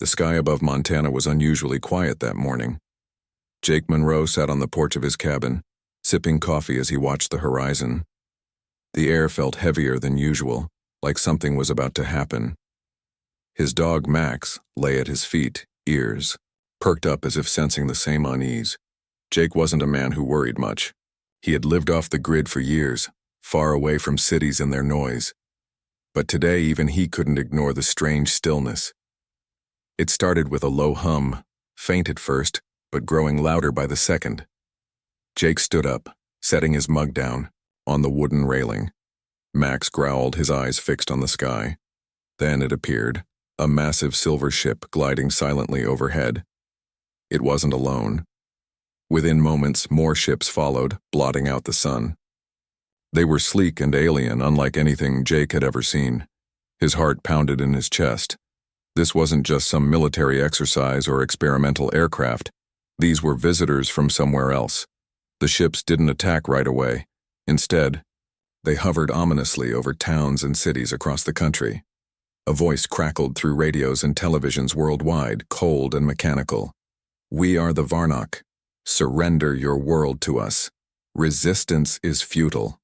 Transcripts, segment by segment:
The sky above Montana was unusually quiet that morning. Jake Monroe sat on the porch of his cabin, sipping coffee as he watched the horizon. The air felt heavier than usual, like something was about to happen. His dog Max lay at his feet, ears perked up as if sensing the same unease. Jake wasn't a man who worried much. He had lived off the grid for years, far away from cities and their noise. But today even he couldn't ignore the strange stillness. It started with a low hum, faint at first, but growing louder by the second. Jake stood up, setting his mug down, on the wooden railing. Max growled, his eyes fixed on the sky. Then it appeared, a massive silver ship gliding silently overhead. It wasn't alone. Within moments, more ships followed, blotting out the sun. They were sleek and alien, unlike anything Jake had ever seen. His heart pounded in his chest. This wasn't just some military exercise or experimental aircraft. These were visitors from somewhere else. The ships didn't attack right away. Instead, they hovered ominously over towns and cities across the country. A voice crackled through radios and televisions worldwide, cold and mechanical. "We are the Varnock. Surrender your world to us. Resistance is futile."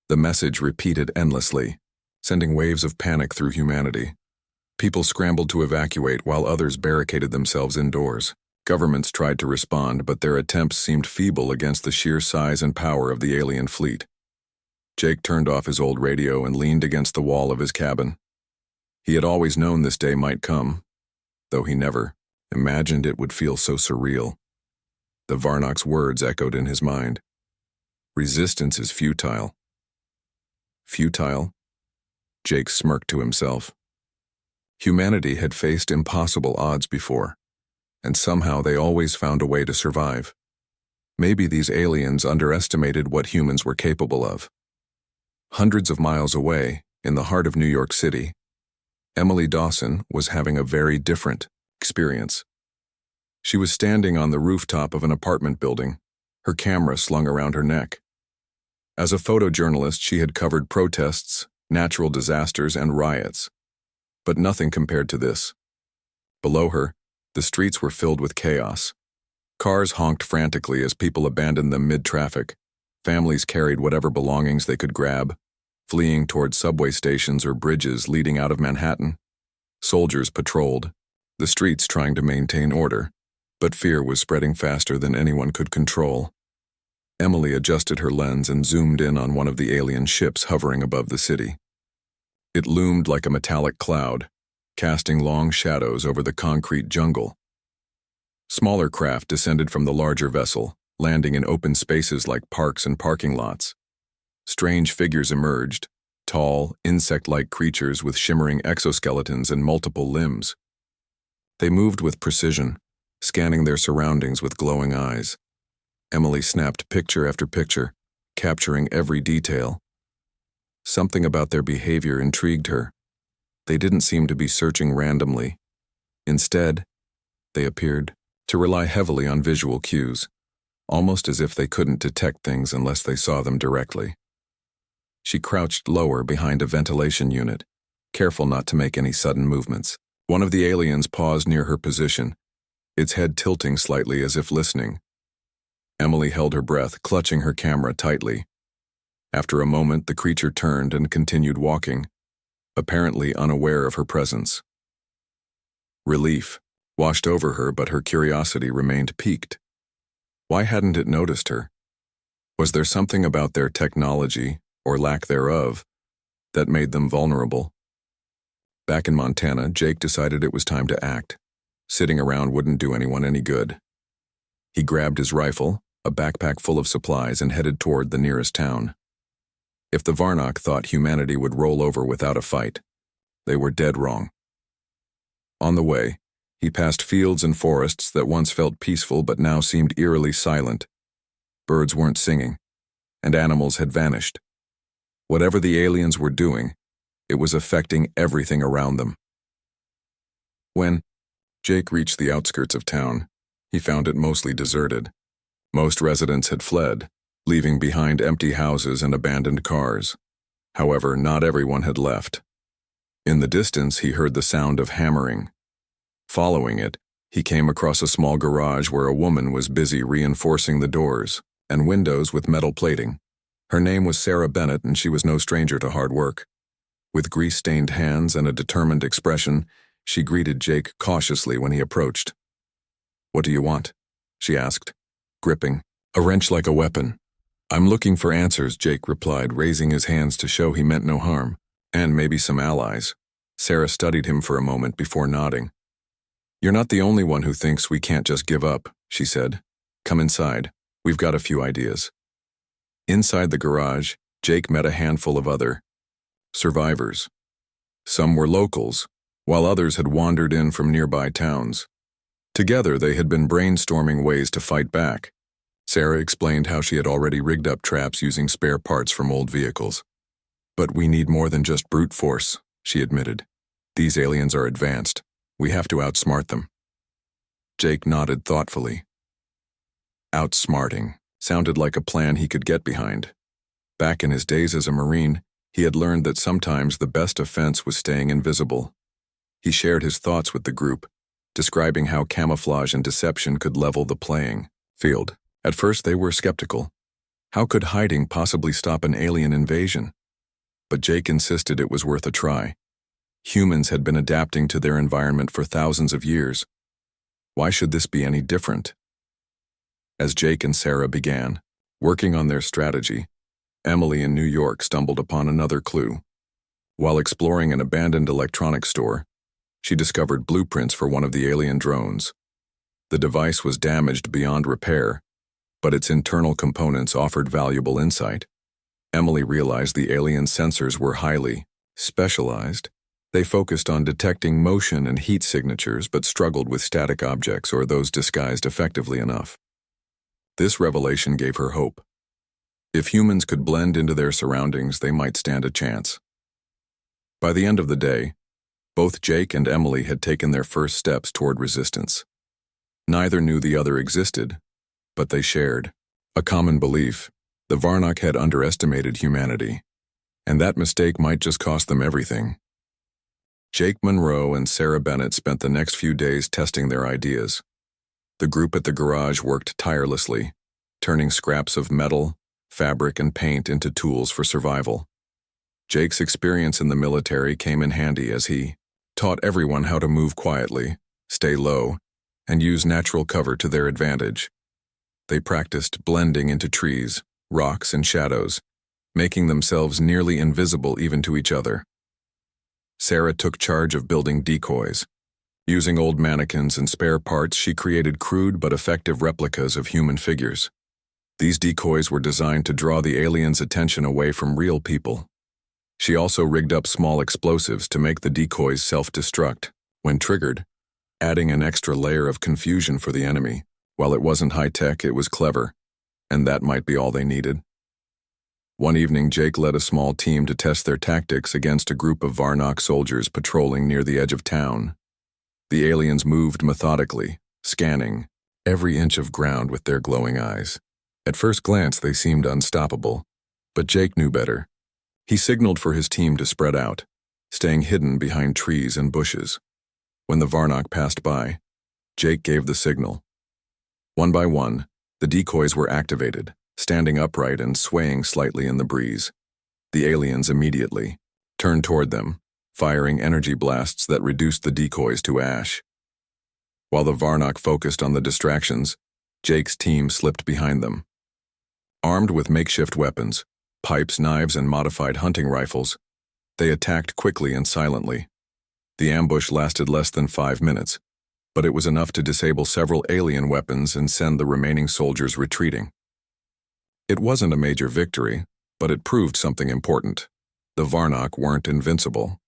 The message repeated endlessly, sending waves of panic through humanity. People scrambled to evacuate while others barricaded themselves indoors. Governments tried to respond, but their attempts seemed feeble against the sheer size and power of the alien fleet. Jake turned off his old radio and leaned against the wall of his cabin. He had always known this day might come, though he never imagined it would feel so surreal. The Varnock's words echoed in his mind. Resistance is futile. Futile? Jake smirked to himself. Humanity had faced impossible odds before, and somehow they always found a way to survive. Maybe these aliens underestimated what humans were capable of. Hundreds of miles away, in the heart of New York City, Emily Dawson was having a very different experience. She was standing on the rooftop of an apartment building, her camera slung around her neck. As a photojournalist, she had covered protests, natural disasters, and riots. But nothing compared to this. Below her, the streets were filled with chaos. Cars honked frantically as people abandoned them mid-traffic. Families carried whatever belongings they could grab, fleeing toward subway stations or bridges leading out of Manhattan. Soldiers patrolled, the streets trying to maintain order, but fear was spreading faster than anyone could control. Emily adjusted her lens and zoomed in on one of the alien ships hovering above the city. It loomed like a metallic cloud, casting long shadows over the concrete jungle. Smaller craft descended from the larger vessel, landing in open spaces like parks and parking lots. Strange figures emerged, tall, insect-like creatures with shimmering exoskeletons and multiple limbs. They moved with precision, scanning their surroundings with glowing eyes. Emily snapped picture after picture, capturing every detail. Something about their behavior intrigued her. They didn't seem to be searching randomly. Instead, they appeared to rely heavily on visual cues, almost as if they couldn't detect things unless they saw them directly. She crouched lower behind a ventilation unit, careful not to make any sudden movements. One of the aliens paused near her position, its head tilting slightly as if listening. Emily held her breath, clutching her camera tightly. After a moment, the creature turned and continued walking, apparently unaware of her presence. Relief washed over her, but her curiosity remained piqued. Why hadn't it noticed her? Was there something about their technology, or lack thereof, that made them vulnerable? Back in Montana, Jake decided it was time to act. Sitting around wouldn't do anyone any good. He grabbed his rifle, a backpack full of supplies, and headed toward the nearest town. If the Varnock thought humanity would roll over without a fight, they were dead wrong. On the way, he passed fields and forests that once felt peaceful but now seemed eerily silent. Birds weren't singing, and animals had vanished. Whatever the aliens were doing, it was affecting everything around them. When Jake reached the outskirts of town, he found it mostly deserted. Most residents had fled, leaving behind empty houses and abandoned cars. However, not everyone had left. In the distance, he heard the sound of hammering, Following it, he came across a small garage where a woman was busy reinforcing the doors and windows with metal plating. Her name was Sarah Bennett, and she was no stranger to hard work. With grease-stained hands and a determined expression, she greeted Jake cautiously when he approached. "What do you want?" she asked, gripping a wrench like a weapon. "I'm looking for answers," Jake replied, raising his hands to show he meant no harm. "And maybe some allies." Sarah studied him for a moment before nodding. "You're not the only one who thinks we can't just give up," she said. "Come inside. We've got a few ideas." Inside the garage, Jake met a handful of other survivors. Some were locals, while others had wandered in from nearby towns. Together, they had been brainstorming ways to fight back. Sarah explained how she had already rigged up traps using spare parts from old vehicles. "But we need more than just brute force," she admitted. "These aliens are advanced. We have to outsmart them." Jake nodded thoughtfully. Outsmarting sounded like a plan he could get behind. Back in his days as a Marine, he had learned that sometimes the best offense was staying invisible. He shared his thoughts with the group, describing how camouflage and deception could level the playing field. At first they were skeptical. How could hiding possibly stop an alien invasion? But Jake insisted it was worth a try. Humans had been adapting to their environment for thousands of years. Why should this be any different? As Jake and Sarah began working on their strategy, Emily in New York stumbled upon another clue. While exploring an abandoned electronics store, she discovered blueprints for one of the alien drones. The device was damaged beyond repair, but its internal components offered valuable insight. Emily realized the alien sensors were highly specialized. They focused on detecting motion and heat signatures but struggled with static objects or those disguised effectively enough. This revelation gave her hope. If humans could blend into their surroundings, they might stand a chance. By the end of the day, both Jake and Emily had taken their first steps toward resistance. Neither knew the other existed, but they shared a common belief: the Varnock had underestimated humanity, and that mistake might just cost them everything. Jake Monroe and Sarah Bennett spent the next few days testing their ideas. The group at the garage worked tirelessly, turning scraps of metal, fabric, and paint into tools for survival. Jake's experience in the military came in handy as he taught everyone how to move quietly, stay low, and use natural cover to their advantage. They practiced blending into trees, rocks, and shadows, making themselves nearly invisible even to each other. Sarah took charge of building decoys. Using old mannequins and spare parts, she created crude but effective replicas of human figures. These decoys were designed to draw the aliens' attention away from real people. She also rigged up small explosives to make the decoys self-destruct when triggered, adding an extra layer of confusion for the enemy. While it wasn't high-tech, it was clever, and that might be all they needed. One evening, Jake led a small team to test their tactics against a group of Varnock soldiers patrolling near the edge of town. The aliens moved methodically, scanning every inch of ground with their glowing eyes. At first glance, they seemed unstoppable, but Jake knew better. He signaled for his team to spread out, staying hidden behind trees and bushes. When the Varnock passed by, Jake gave the signal. One by one, the decoys were activated, standing upright and swaying slightly in the breeze. The aliens immediately turned toward them, firing energy blasts that reduced the decoys to ash. While the Varnock focused on the distractions, Jake's team slipped behind them. Armed with makeshift weapons, pipes, knives, and modified hunting rifles, they attacked quickly and silently. The ambush lasted less than 5 minutes, but it was enough to disable several alien weapons and send the remaining soldiers retreating. It wasn't a major victory, but it proved something important. The Varnock weren't invincible.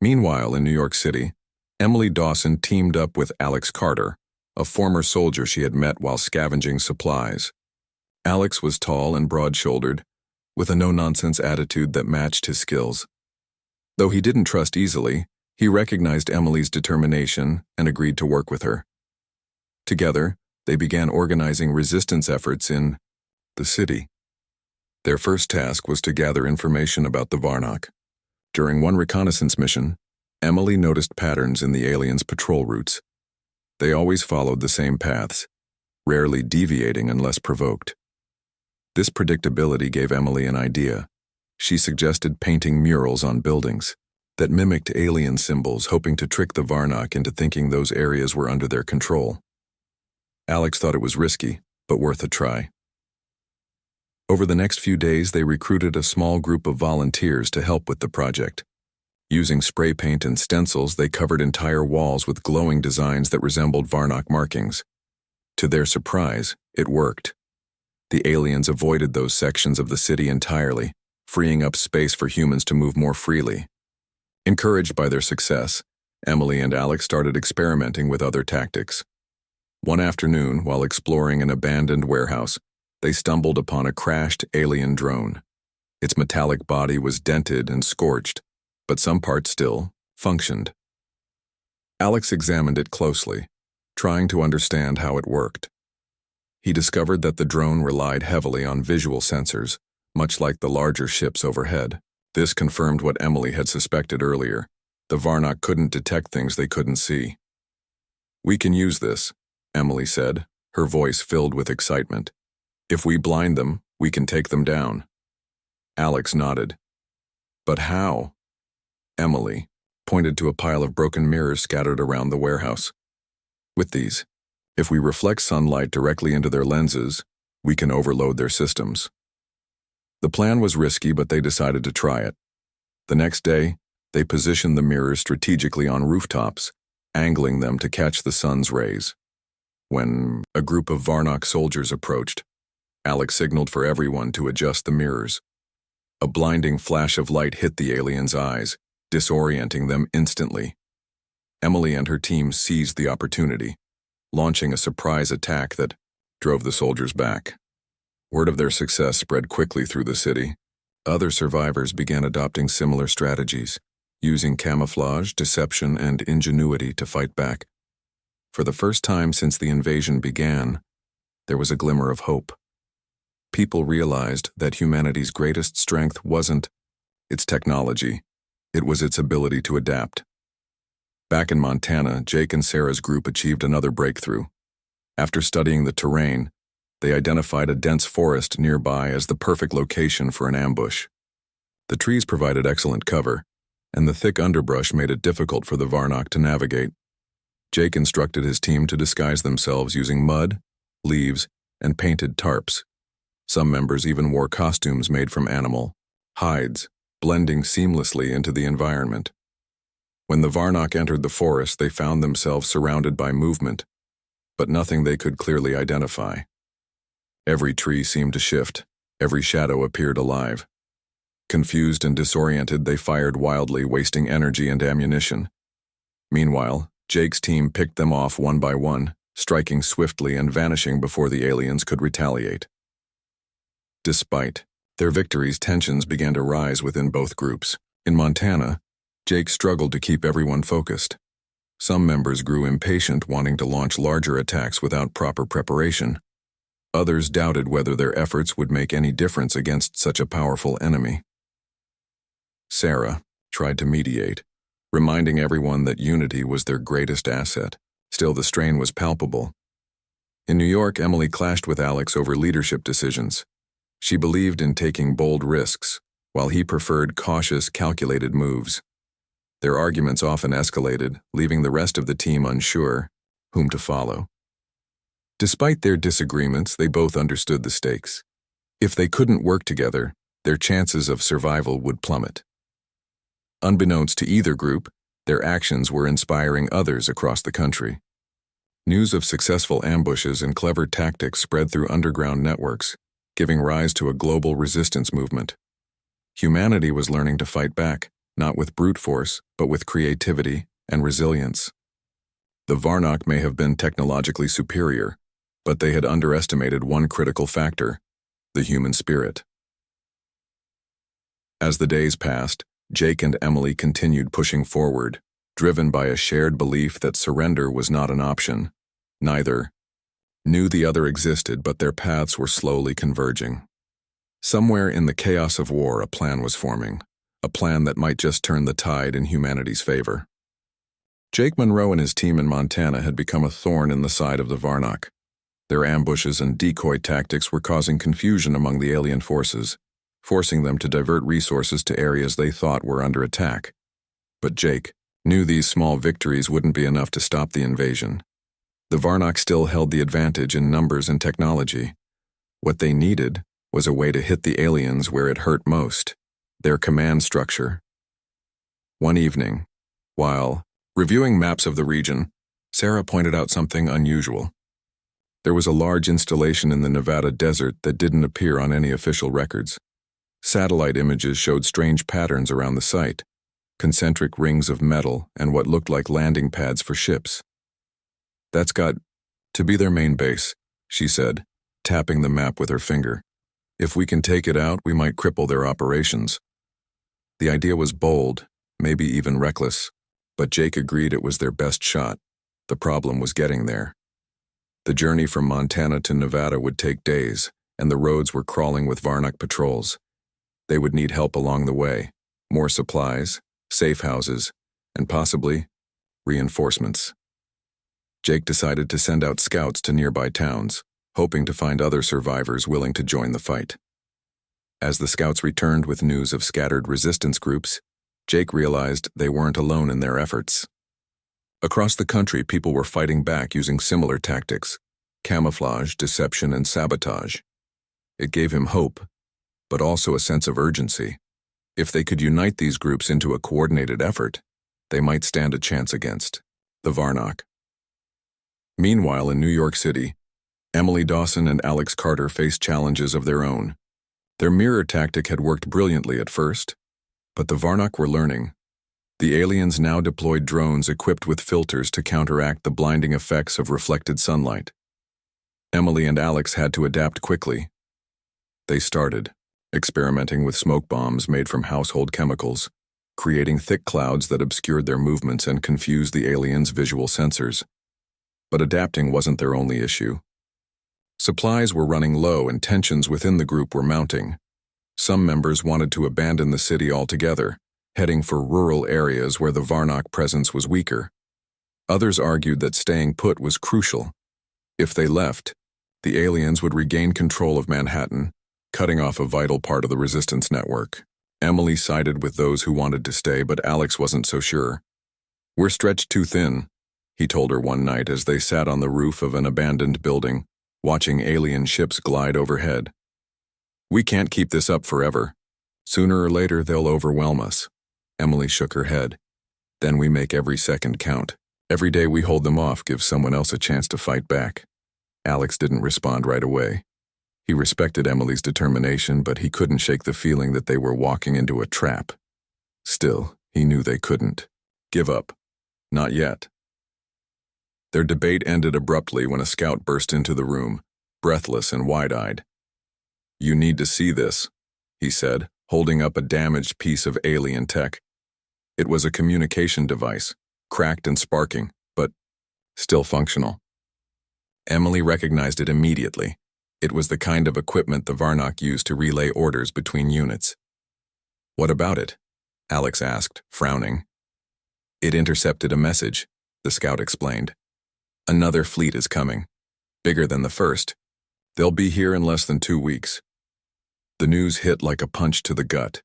Meanwhile, in New York City, Emily Dawson teamed up with Alex Carter, a former soldier she had met while scavenging supplies. Alex was tall and broad-shouldered, with a no-nonsense attitude that matched his skills. Though he didn't trust easily, he recognized Emily's determination and agreed to work with her. Together, they began organizing resistance efforts in the city. Their first task was to gather information about the Varnock. During one reconnaissance mission, Emily noticed patterns in the aliens' patrol routes. They always followed the same paths, rarely deviating unless provoked. This predictability gave Emily an idea. She suggested painting murals on buildings that mimicked alien symbols, hoping to trick the Varnock into thinking those areas were under their control. Alex thought it was risky, but worth a try. Over the next few days, they recruited a small group of volunteers to help with the project. Using spray paint and stencils, they covered entire walls with glowing designs that resembled Varnock markings. To their surprise, it worked. The aliens avoided those sections of the city entirely, freeing up space for humans to move more freely. Encouraged by their success, Emily and Alex started experimenting with other tactics. One afternoon, while exploring an abandoned warehouse, they stumbled upon a crashed alien drone. Its metallic body was dented and scorched, but some parts still functioned. Alex examined it closely, trying to understand how it worked. He discovered that the drone relied heavily on visual sensors, much like the larger ships overhead. This confirmed what Emily had suspected earlier. The Varnock couldn't detect things they couldn't see. "We can use this," Emily said, her voice filled with excitement. "If we blind them, we can take them down." Alex nodded. "But how?" Emily pointed to a pile of broken mirrors scattered around the warehouse. "With these, if we reflect sunlight directly into their lenses, we can overload their systems." The plan was risky, but they decided to try it. The next day, they positioned the mirrors strategically on rooftops, angling them to catch the sun's rays. When a group of Varnock soldiers approached, Alex signaled for everyone to adjust the mirrors. A blinding flash of light hit the aliens' eyes, disorienting them instantly. Emily and her team seized the opportunity, launching a surprise attack that drove the soldiers back. Word of their success spread quickly through the city. Other survivors began adopting similar strategies, using camouflage, deception, and ingenuity to fight back. For the first time since the invasion began, there was a glimmer of hope. People realized that humanity's greatest strength wasn't its technology, it was its ability to adapt. Back in Montana, Jake and Sarah's group achieved another breakthrough. After studying the terrain, they identified a dense forest nearby as the perfect location for an ambush. The trees provided excellent cover, and the thick underbrush made it difficult for the Varnock to navigate. Jake instructed his team to disguise themselves using mud, leaves, and painted tarps. Some members even wore costumes made from animal hides, blending seamlessly into the environment. When the Varnock entered the forest, they found themselves surrounded by movement, but nothing they could clearly identify. Every tree seemed to shift, every shadow appeared alive. Confused and disoriented, they fired wildly, wasting energy and ammunition. Meanwhile, Jake's team picked them off one by one, striking swiftly and vanishing before the aliens could retaliate. Despite their victories, tensions began to rise within both groups. In Montana, Jake struggled to keep everyone focused. Some members grew impatient, wanting to launch larger attacks without proper preparation. Others doubted whether their efforts would make any difference against such a powerful enemy. Sarah tried to mediate, reminding everyone that unity was their greatest asset. Still, the strain was palpable. In New York, Emily clashed with Alex over leadership decisions. She believed in taking bold risks, while he preferred cautious, calculated moves. Their arguments often escalated, leaving the rest of the team unsure whom to follow. Despite their disagreements, they both understood the stakes. If they couldn't work together, their chances of survival would plummet. Unbeknownst to either group, their actions were inspiring others across the country. News of successful ambushes and clever tactics spread through underground networks, giving rise to a global resistance movement. Humanity was learning to fight back, not with brute force, but with creativity and resilience. The Varnock may have been technologically superior, but they had underestimated one critical factor: the human spirit. As the days passed, Jake and Emily continued pushing forward, driven by a shared belief that surrender was not an option. Neither knew the other existed, but their paths were slowly converging. Somewhere in the chaos of war, a plan was forming, a plan that might just turn the tide in humanity's favor. Jake Monroe and his team in Montana had become a thorn in the side of the Varnock. Their ambushes and decoy tactics were causing confusion among the alien forces, forcing them to divert resources to areas they thought were under attack. But Jake knew these small victories wouldn't be enough to stop the invasion. The Varnock still held the advantage in numbers and technology. What they needed was a way to hit the aliens where it hurt most, their command structure. One evening, while reviewing maps of the region, Sarah pointed out something unusual. There was a large installation in the Nevada desert that didn't appear on any official records. Satellite images showed strange patterns around the site, concentric rings of metal and what looked like landing pads for ships. "That's got to be their main base," she said, tapping the map with her finger. "If we can take it out, we might cripple their operations." The idea was bold, maybe even reckless, but Jake agreed it was their best shot. The problem was getting there. The journey from Montana to Nevada would take days, and the roads were crawling with Varnock patrols. They would need help along the way, more supplies, safe houses, and possibly reinforcements. Jake decided to send out scouts to nearby towns, hoping to find other survivors willing to join the fight. As the scouts returned with news of scattered resistance groups, Jake realized they weren't alone in their efforts. Across the country, people were fighting back using similar tactics: camouflage, deception, and sabotage. It gave him hope, but also a sense of urgency. If they could unite these groups into a coordinated effort, they might stand a chance against the Varnock. Meanwhile, in New York City, Emily Dawson and Alex Carter faced challenges of their own. Their mirror tactic had worked brilliantly at first, but the Varnock were learning. The aliens now deployed drones equipped with filters to counteract the blinding effects of reflected sunlight. Emily and Alex had to adapt quickly. They started experimenting with smoke bombs made from household chemicals, creating thick clouds that obscured their movements and confused the aliens' visual sensors. But adapting wasn't their only issue. Supplies were running low and tensions within the group were mounting. Some members wanted to abandon the city altogether, heading for rural areas where the Varnock presence was weaker. Others argued that staying put was crucial. If they left, the aliens would regain control of Manhattan, cutting off a vital part of the resistance network. Emily sided with those who wanted to stay, but Alex wasn't so sure. "We're stretched too thin," he told her one night as they sat on the roof of an abandoned building, watching alien ships glide overhead. "We can't keep this up forever. Sooner or later, they'll overwhelm us." Emily shook her head. "Then we make every second count. Every day we hold them off gives someone else a chance to fight back." Alex didn't respond right away. He respected Emily's determination, but he couldn't shake the feeling that they were walking into a trap. Still, he knew they couldn't give up. Not yet. Their debate ended abruptly when a scout burst into the room, breathless and wide-eyed. "You need to see this," he said, holding up a damaged piece of alien tech. It was a communication device, cracked and sparking, but still functional. Emily recognized it immediately. It was the kind of equipment the Varnock used to relay orders between units. "What about it?" Alex asked, frowning. "It intercepted a message," the scout explained. "Another fleet is coming, bigger than the first. They'll be here in less than 2 weeks." The news hit like a punch to the gut.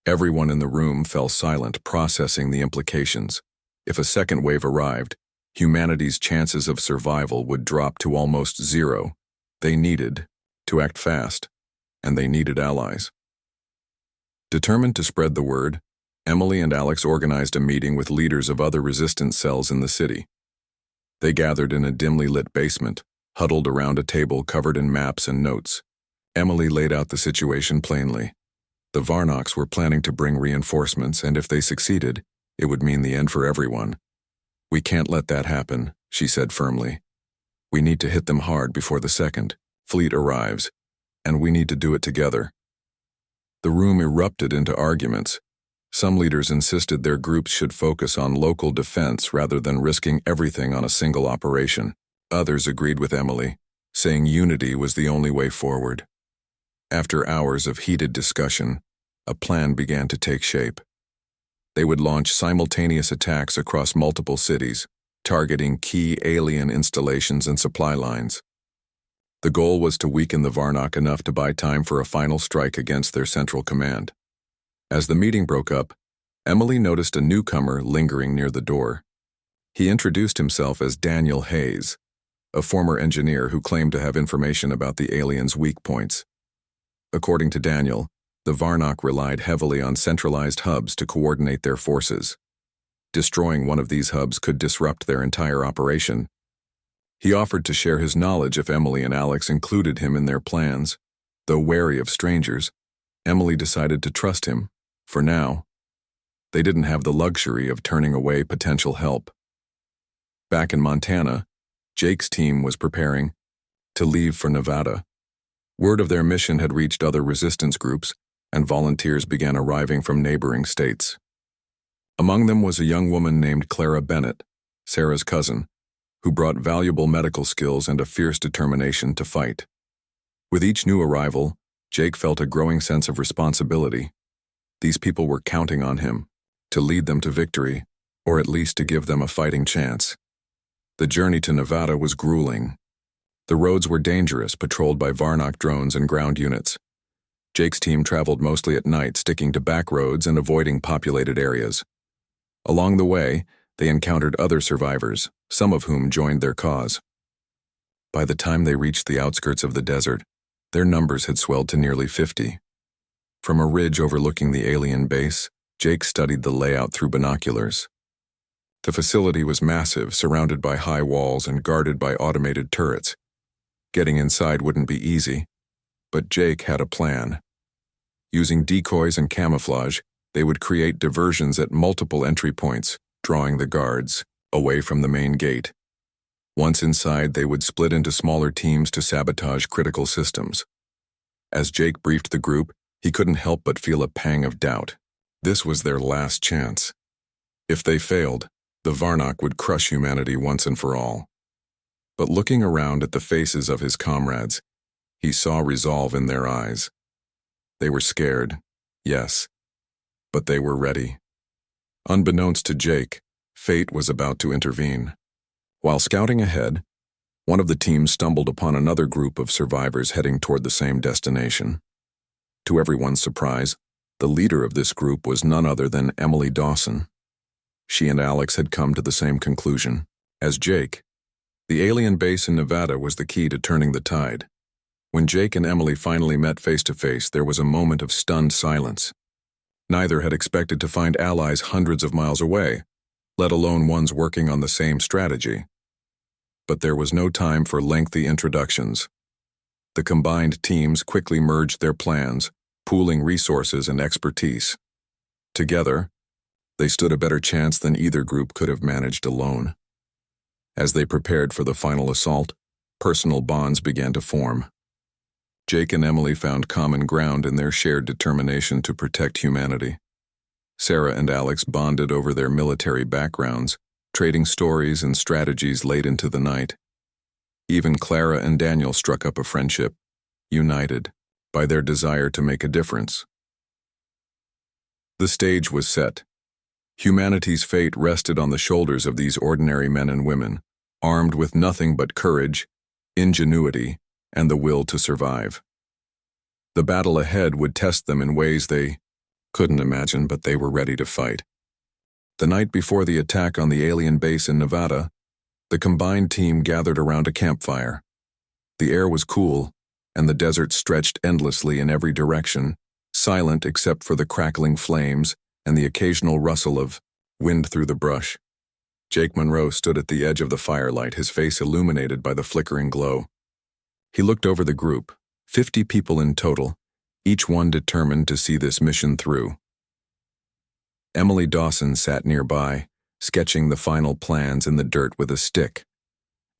Everyone in the room fell silent, processing the implications. If a second wave arrived, humanity's chances of survival would drop to almost zero. They needed to act fast, and they needed allies. Determined to spread the word, Emily and Alex organized a meeting with leaders of other resistance cells in the city. They gathered in a dimly lit basement, huddled around a table covered in maps and notes. Emily laid out the situation plainly. The Varnocks were planning to bring reinforcements, and if they succeeded, it would mean the end for everyone. "We can't let that happen," she said firmly. "We need to hit them hard before the second fleet arrives, and we need to do it together." The room erupted into arguments. Some leaders insisted their groups should focus on local defense rather than risking everything on a single operation. Others agreed with Emily, saying unity was the only way forward. After hours of heated discussion, a plan began to take shape. They would launch simultaneous attacks across multiple cities, targeting key alien installations and supply lines. The goal was to weaken the Varnock enough to buy time for a final strike against their central command. As the meeting broke up, Emily noticed a newcomer lingering near the door. He introduced himself as Daniel Hayes, a former engineer who claimed to have information about the aliens' weak points. According to Daniel, the Varnock relied heavily on centralized hubs to coordinate their forces. Destroying one of these hubs could disrupt their entire operation. He offered to share his knowledge if Emily and Alex included him in their plans. Though wary of strangers, Emily decided to trust him, for now. They didn't have the luxury of turning away potential help. Back in Montana, Jake's team was preparing to leave for Nevada. Word of their mission had reached other resistance groups, and volunteers began arriving from neighboring states. Among them was a young woman named Clara Bennett, Sarah's cousin, who brought valuable medical skills and a fierce determination to fight. With each new arrival, Jake felt a growing sense of responsibility. These people were counting on him to lead them to victory, or at least to give them a fighting chance. The journey to Nevada was grueling. The roads were dangerous, patrolled by Varnock drones and ground units. Jake's team traveled mostly at night, sticking to back roads and avoiding populated areas. Along the way, they encountered other survivors, some of whom joined their cause. By the time they reached the outskirts of the desert, their numbers had swelled to nearly 50. From a ridge overlooking the alien base, Jake studied the layout through binoculars. The facility was massive, surrounded by high walls and guarded by automated turrets. Getting inside wouldn't be easy, but Jake had a plan. Using decoys and camouflage, they would create diversions at multiple entry points, drawing the guards away from the main gate. Once inside, they would split into smaller teams to sabotage critical systems. As Jake briefed the group, he couldn't help but feel a pang of doubt. This was their last chance. If they failed, the Varnock would crush humanity once and for all. But looking around at the faces of his comrades, he saw resolve in their eyes. They were scared, yes, but they were ready. Unbeknownst to Jake, fate was about to intervene. While scouting ahead, one of the teams stumbled upon another group of survivors heading toward the same destination. To everyone's surprise, the leader of this group was none other than Emily Dawson. She and Alex had come to the same conclusion as Jake. The alien base in Nevada was the key to turning the tide. When Jake and Emily finally met face to face, there was a moment of stunned silence. Neither had expected to find allies hundreds of miles away, let alone ones working on the same strategy. But there was no time for lengthy introductions. The combined teams quickly merged their plans, pooling resources and expertise. Together, they stood a better chance than either group could have managed alone. As they prepared for the final assault, personal bonds began to form. Jake and Emily found common ground in their shared determination to protect humanity. Sarah and Alex bonded over their military backgrounds, trading stories and strategies late into the night. Even Clara and Daniel struck up a friendship, united by their desire to make a difference. The stage was set. Humanity's fate rested on the shoulders of these ordinary men and women, armed with nothing but courage, ingenuity, and the will to survive. The battle ahead would test them in ways they couldn't imagine, but they were ready to fight. The night before the attack on the alien base in Nevada, the combined team gathered around a campfire. The air was cool, and the desert stretched endlessly in every direction, silent except for the crackling flames and the occasional rustle of wind through the brush. Jake Monroe stood at the edge of the firelight, his face illuminated by the flickering glow. He looked over the group, 50 people in total, each one determined to see this mission through. Emily Dawson sat nearby, sketching the final plans in the dirt with a stick.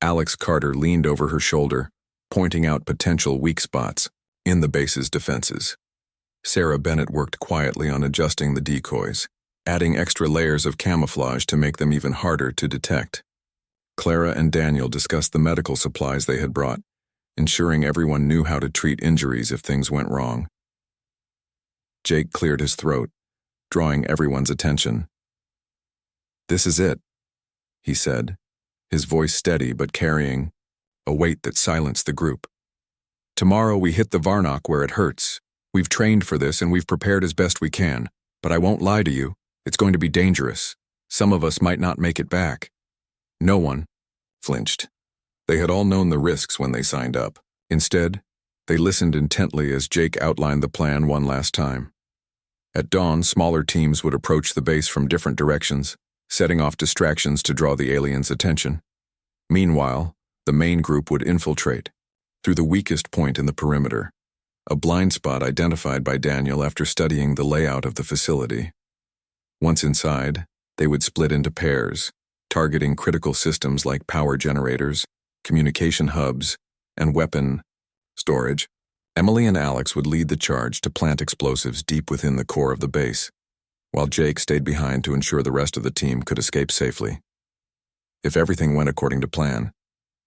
Alex Carter leaned over her shoulder, pointing out potential weak spots in the base's defenses. Sarah Bennett worked quietly on adjusting the decoys, adding extra layers of camouflage to make them even harder to detect. Clara and Daniel discussed the medical supplies they had brought, ensuring everyone knew how to treat injuries if things went wrong. Jake cleared his throat, drawing everyone's attention. "This is it," he said, his voice steady but carrying a weight that silenced the group. "Tomorrow we hit the Varnock where it hurts. We've trained for this and we've prepared as best we can, but I won't lie to you, it's going to be dangerous. Some of us might not make it back." No one flinched. They had all known the risks when they signed up. Instead, they listened intently as Jake outlined the plan one last time. At dawn, smaller teams would approach the base from different directions, setting off distractions to draw the aliens' attention. Meanwhile, the main group would infiltrate through the weakest point in the perimeter, a blind spot identified by Daniel after studying the layout of the facility. Once inside, they would split into pairs, targeting critical systems like power generators, communication hubs, and weapon storage. Emily and Alex would lead the charge to plant explosives deep within the core of the base, while Jake stayed behind to ensure the rest of the team could escape safely. If everything went according to plan,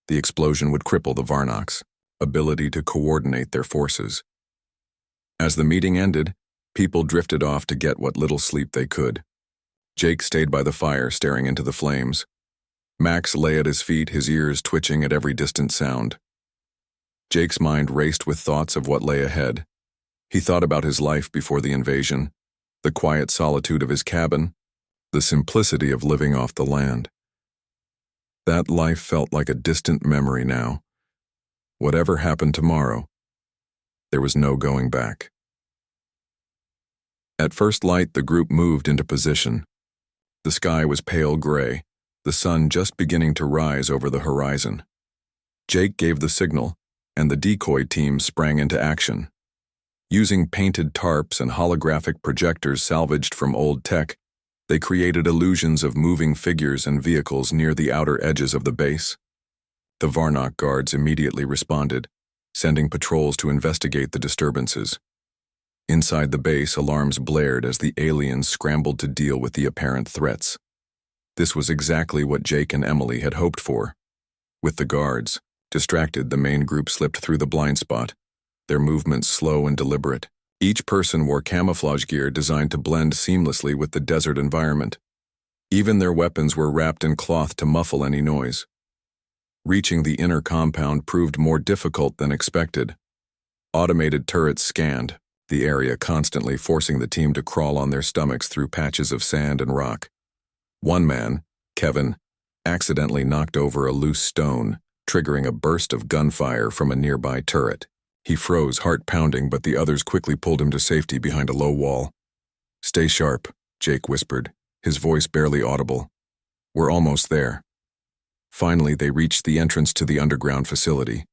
the explosion would cripple the Varnock's ability to coordinate their forces. As the meeting ended, people drifted off to get what little sleep they could. Jake stayed by the fire, staring into the flames. Max lay at his feet, his ears twitching at every distant sound. Jake's mind raced with thoughts of what lay ahead. He thought about his life before the invasion, the quiet solitude of his cabin, the simplicity of living off the land. That life felt like a distant memory now. Whatever happened tomorrow, there was no going back. At first light, the group moved into position. The sky was pale gray, the sun just beginning to rise over the horizon. Jake gave the signal, and the decoy team sprang into action. Using painted tarps and holographic projectors salvaged from old tech, they created illusions of moving figures and vehicles near the outer edges of the base. The Varnock guards immediately responded, sending patrols to investigate the disturbances. Inside the base, alarms blared as the aliens scrambled to deal with the apparent threats. This was exactly what Jake and Emily had hoped for. With the guards distracted, the main group slipped through the blind spot, their movements slow and deliberate. Each person wore camouflage gear designed to blend seamlessly with the desert environment. Even their weapons were wrapped in cloth to muffle any noise. Reaching the inner compound proved more difficult than expected. Automated turrets scanned the area, constantly forcing the team to crawl on their stomachs through patches of sand and rock. One man, Kevin, accidentally knocked over a loose stone, triggering a burst of gunfire from a nearby turret. He froze, heart pounding, but the others quickly pulled him to safety behind a low wall. "Stay sharp," Jake whispered, his voice barely audible. "We're almost there." Finally, they reached the entrance to the underground facility.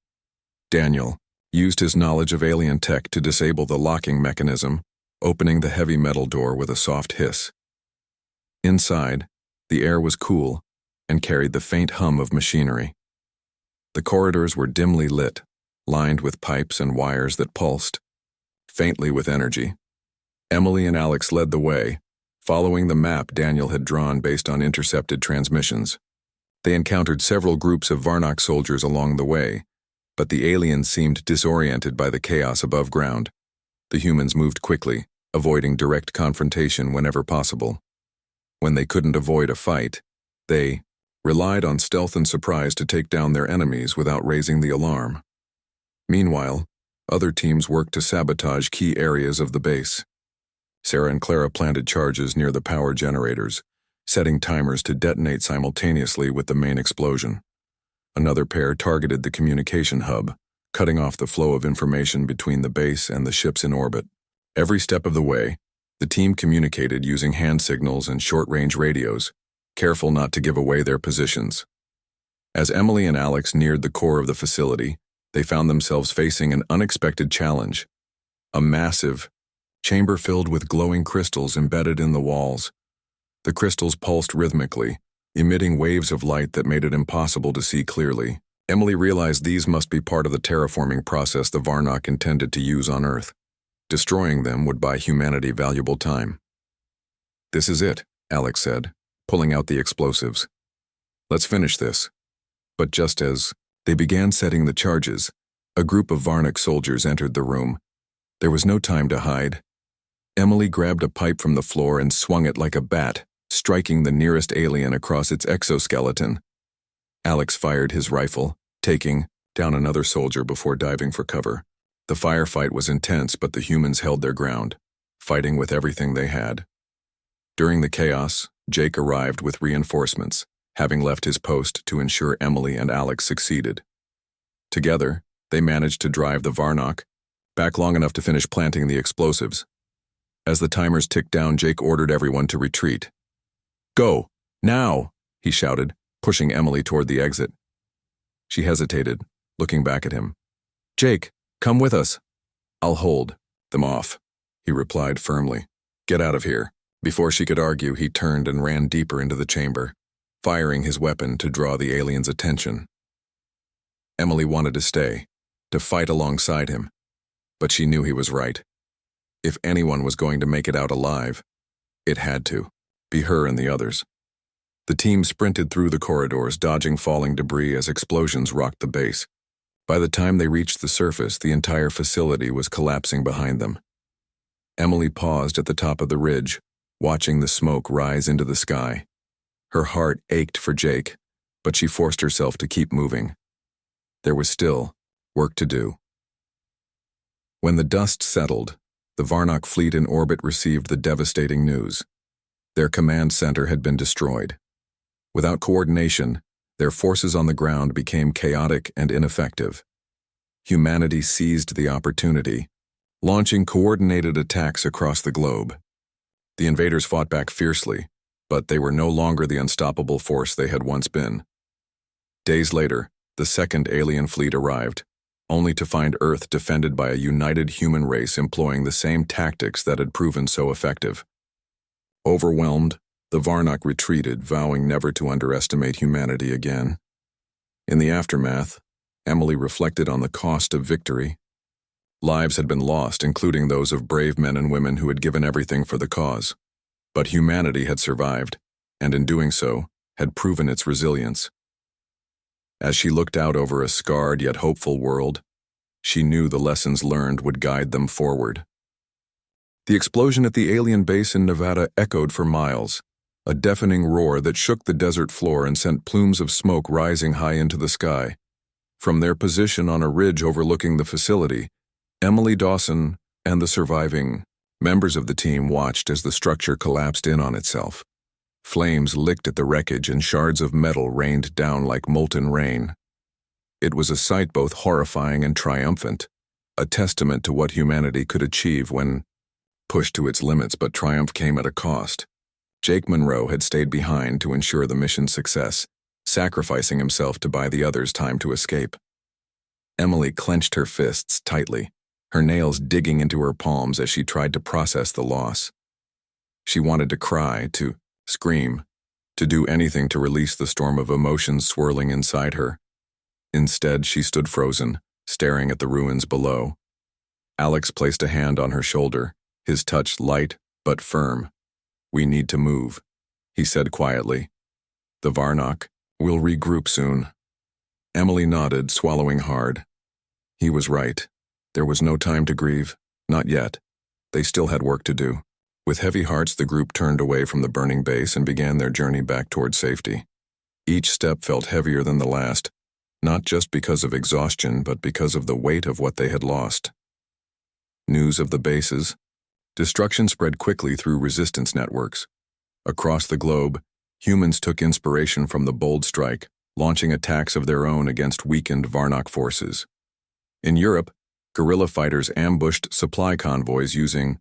Daniel used his knowledge of alien tech to disable the locking mechanism, opening the heavy metal door with a soft hiss. Inside, the air was cool and carried the faint hum of machinery. The corridors were dimly lit, lined with pipes and wires that pulsed, faintly with energy. Emily and Alex led the way, following the map Daniel had drawn based on intercepted transmissions. They encountered several groups of Varnock soldiers along the way, but the aliens seemed disoriented by the chaos above ground. The humans moved quickly, avoiding direct confrontation whenever possible. When they couldn't avoid a fight, they relied on stealth and surprise to take down their enemies without raising the alarm. Meanwhile, other teams worked to sabotage key areas of the base. Sarah and Clara planted charges near the power generators, setting timers to detonate simultaneously with the main explosion. Another pair targeted the communication hub, cutting off the flow of information between the base and the ships in orbit. Every step of the way, the team communicated using hand signals and short-range radios, careful not to give away their positions. As Emily and Alex neared the core of the facility, they found themselves facing an unexpected challenge. A massive chamber filled with glowing crystals embedded in the walls. The crystals pulsed rhythmically, emitting waves of light that made it impossible to see clearly. Emily realized these must be part of the terraforming process the Varnock intended to use on Earth. Destroying them would buy humanity valuable time. "This is it," Alex said, pulling out the explosives. "Let's finish this." But just as they began setting the charges, a group of Varnock soldiers entered the room. There was no time to hide. Emily grabbed a pipe from the floor and swung it like a bat, striking the nearest alien across its exoskeleton. Alex fired his rifle, taking down another soldier before diving for cover. The firefight was intense, but the humans held their ground, fighting with everything they had. During the chaos, Jake arrived with reinforcements, having left his post to ensure Emily and Alex succeeded. Together, they managed to drive the Varnock back long enough to finish planting the explosives. As the timers ticked down, Jake ordered everyone to retreat. "Go! Now!" he shouted, pushing Emily toward the exit. She hesitated, looking back at him. "Jake, come with us." "I'll hold them off," he replied firmly. "Get out of here." Before she could argue, he turned and ran deeper into the chamber, firing his weapon to draw the alien's attention. Emily wanted to stay, to fight alongside him, but she knew he was right. If anyone was going to make it out alive, it had to be her and the others. The team sprinted through the corridors, dodging falling debris as explosions rocked the base. By the time they reached the surface, the entire facility was collapsing behind them. Emily paused at the top of the ridge, watching the smoke rise into the sky. Her heart ached for Jake, but she forced herself to keep moving. There was still work to do. When the dust settled, the Varnock fleet in orbit received the devastating news. Their command center had been destroyed. Without coordination, their forces on the ground became chaotic and ineffective. Humanity seized the opportunity, launching coordinated attacks across the globe. The invaders fought back fiercely, but they were no longer the unstoppable force they had once been. Days later, the second alien fleet arrived, only to find Earth defended by a united human race employing the same tactics that had proven so effective. Overwhelmed, the Varnock retreated, vowing never to underestimate humanity again. In the aftermath, Emily reflected on the cost of victory. Lives had been lost, including those of brave men and women who had given everything for the cause. But humanity had survived, and in doing so, had proven its resilience. As she looked out over a scarred yet hopeful world, she knew the lessons learned would guide them forward. The explosion at the alien base in Nevada echoed for miles, a deafening roar that shook the desert floor and sent plumes of smoke rising high into the sky. From their position on a ridge overlooking the facility, Emily Dawson and the surviving members of the team watched as the structure collapsed in on itself. Flames licked at the wreckage and shards of metal rained down like molten rain. It was a sight both horrifying and triumphant, a testament to what humanity could achieve when pushed to its limits, but triumph came at a cost. Jake Monroe had stayed behind to ensure the mission's success, sacrificing himself to buy the others time to escape. Emily clenched her fists tightly, her nails digging into her palms as she tried to process the loss. She wanted to cry, to scream, to do anything to release the storm of emotions swirling inside her. Instead, she stood frozen, staring at the ruins below. Alex placed a hand on her shoulder, his touch light but firm. "We need to move," he said quietly. "The Varnock will regroup soon." Emily nodded, swallowing hard. He was right. There was no time to grieve, not yet. They still had work to do. With heavy hearts, the group turned away from the burning base and began their journey back toward safety. Each step felt heavier than the last, not just because of exhaustion, but because of the weight of what they had lost. News of the bases. Destruction spread quickly through resistance networks. Across the globe, humans took inspiration from the bold strike, launching attacks of their own against weakened Varnock forces. In Europe, guerrilla fighters ambushed supply convoys using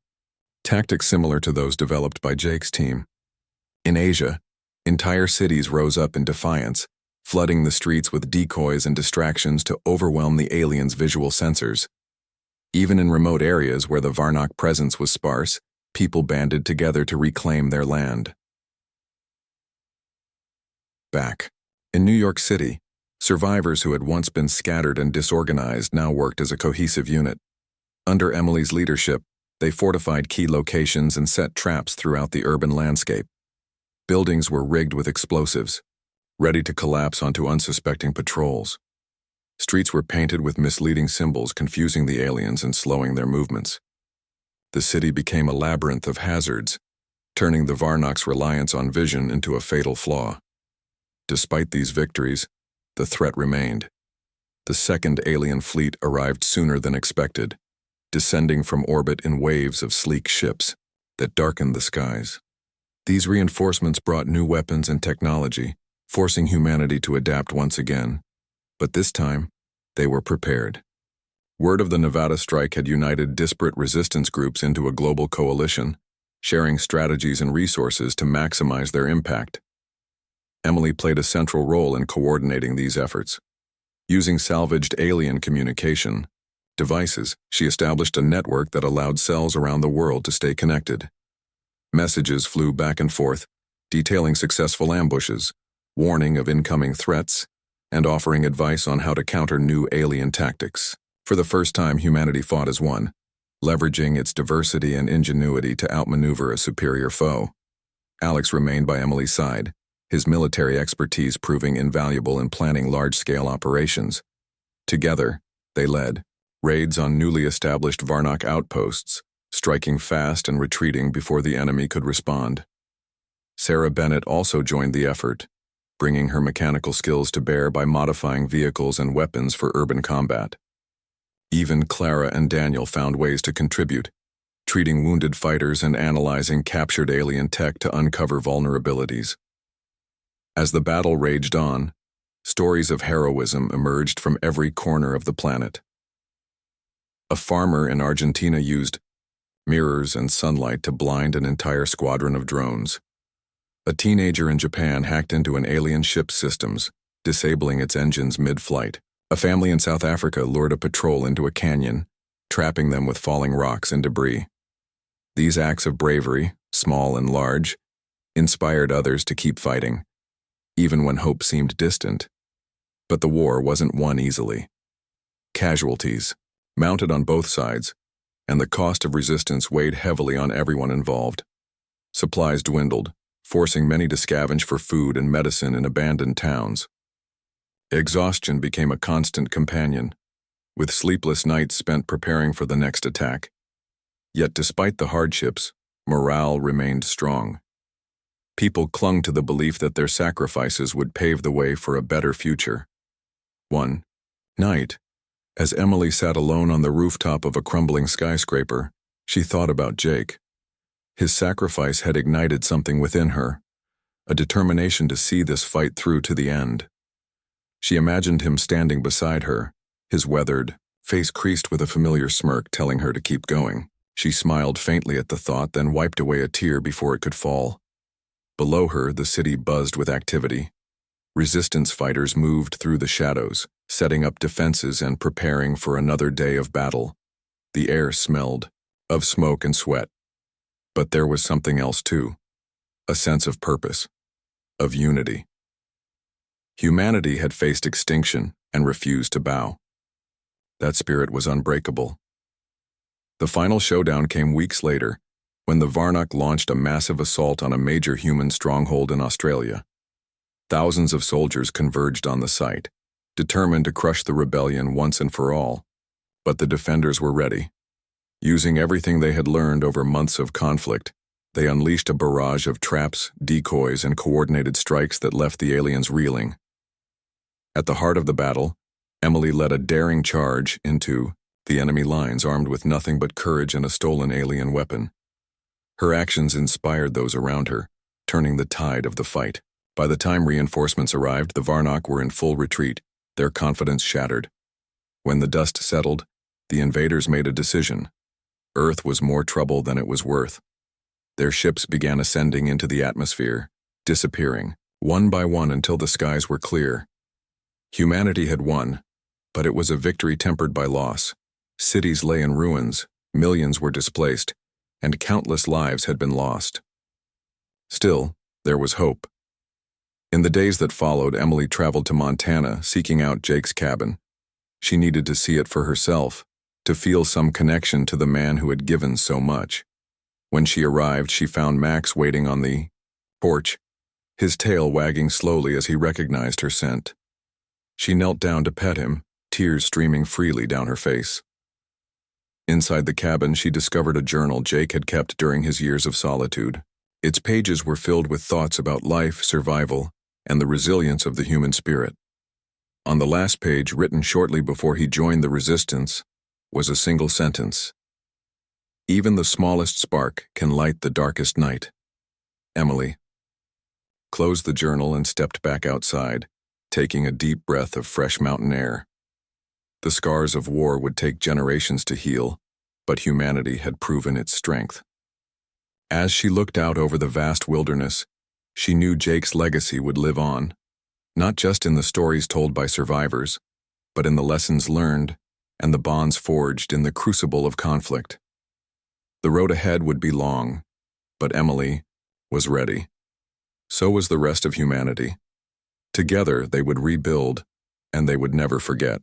tactics similar to those developed by Jake's team. In Asia, entire cities rose up in defiance, flooding the streets with decoys and distractions to overwhelm the aliens' visual sensors. Even in remote areas where the Varnock presence was sparse, people banded together to reclaim their land. Back in New York City, survivors who had once been scattered and disorganized now worked as a cohesive unit. Under Emily's leadership, they fortified key locations and set traps throughout the urban landscape. Buildings were rigged with explosives, ready to collapse onto unsuspecting patrols. Streets were painted with misleading symbols, confusing the aliens and slowing their movements. the city became a labyrinth of hazards, turning the Varnok's reliance on vision into a fatal flaw. Despite these victories, the threat remained. The second alien fleet arrived sooner than expected, descending from orbit in waves of sleek ships that darkened the skies. These reinforcements brought new weapons and technology, forcing humanity to adapt once again. But this time, they were prepared. Word of the Nevada strike had united disparate resistance groups into a global coalition, sharing strategies and resources to maximize their impact. Emily played a central role in coordinating these efforts. Using salvaged alien communication devices, she established a network that allowed cells around the world to stay connected. Messages flew back and forth, detailing successful ambushes, warning of incoming threats, and offering advice on how to counter new alien tactics. For the first time, humanity fought as one, leveraging its diversity and ingenuity to outmaneuver a superior foe. Alex remained by Emily's side, his military expertise proving invaluable in planning large-scale operations. Together, they led raids on newly established Varnok outposts, striking fast and retreating before the enemy could respond. Sarah Bennett also joined the effort, bringing her mechanical skills to bear by modifying vehicles and weapons for urban combat. Even Clara and Daniel found ways to contribute, treating wounded fighters and analyzing captured alien tech to uncover vulnerabilities. As the battle raged on, stories of heroism emerged from every corner of the planet. A farmer in Argentina used mirrors and sunlight to blind an entire squadron of drones. A teenager in Japan hacked into an alien ship's systems, disabling its engines mid-flight. A family in South Africa lured a patrol into a canyon, trapping them with falling rocks and debris. These acts of bravery, small and large, inspired others to keep fighting, even when hope seemed distant. But the war wasn't won easily. Casualties, mounted on both sides, and the cost of resistance weighed heavily on everyone involved. Supplies dwindled, forcing many to scavenge for food and medicine in abandoned towns. Exhaustion became a constant companion, with sleepless nights spent preparing for the next attack. Yet despite the hardships, morale remained strong. People clung to the belief that their sacrifices would pave the way for a better future. One night, as Emily sat alone on the rooftop of a crumbling skyscraper, she thought about Jake. His sacrifice had ignited something within her, a determination to see this fight through to the end. She imagined him standing beside her, his weathered face creased with a familiar smirk telling her to keep going. She smiled faintly at the thought, then wiped away a tear before it could fall. Below her, the city buzzed with activity. Resistance fighters moved through the shadows, setting up defenses and preparing for another day of battle. The air smelled of smoke and sweat. But there was something else too, a sense of purpose, of unity. Humanity had faced extinction and refused to bow. That spirit was unbreakable. The final showdown came weeks later, when the Varnok launched a massive assault on a major human stronghold in Australia. Thousands of soldiers converged on the site, determined to crush the rebellion once and for all. But the defenders were ready. Using everything they had learned over months of conflict, they unleashed a barrage of traps, decoys, and coordinated strikes that left the aliens reeling. At the heart of the battle, Emily led a daring charge into the enemy lines armed with nothing but courage and a stolen alien weapon. Her actions inspired those around her, turning the tide of the fight. By the time reinforcements arrived, the Varnok were in full retreat, their confidence shattered. When the dust settled, the invaders made a decision. Earth was more trouble than it was worth. Their ships began ascending into the atmosphere, disappearing, one by one until the skies were clear. Humanity had won, but it was a victory tempered by loss. Cities lay in ruins, millions were displaced, and countless lives had been lost. Still, there was hope. In the days that followed, Emily traveled to Montana, seeking out Jake's cabin. She needed to see it for herself, to feel some connection to the man who had given so much. When she arrived, she found Max waiting on the porch, his tail wagging slowly as he recognized her scent. She knelt down to pet him, tears streaming freely down her face. Inside the cabin, she discovered a journal Jake had kept during his years of solitude. Its pages were filled with thoughts about life, survival, and the resilience of the human spirit. On the last page, written shortly before he joined the resistance, was a single sentence. "Even the smallest spark can light the darkest night. Emily." Closed the journal and stepped back outside, taking a deep breath of fresh mountain air. The scars of war would take generations to heal, but humanity had proven its strength. As she looked out over the vast wilderness, she knew Jake's legacy would live on, not just in the stories told by survivors, but in the lessons learned and the bonds forged in the crucible of conflict. The road ahead would be long, but Emily was ready. So was the rest of humanity. Together they would rebuild, and they would never forget.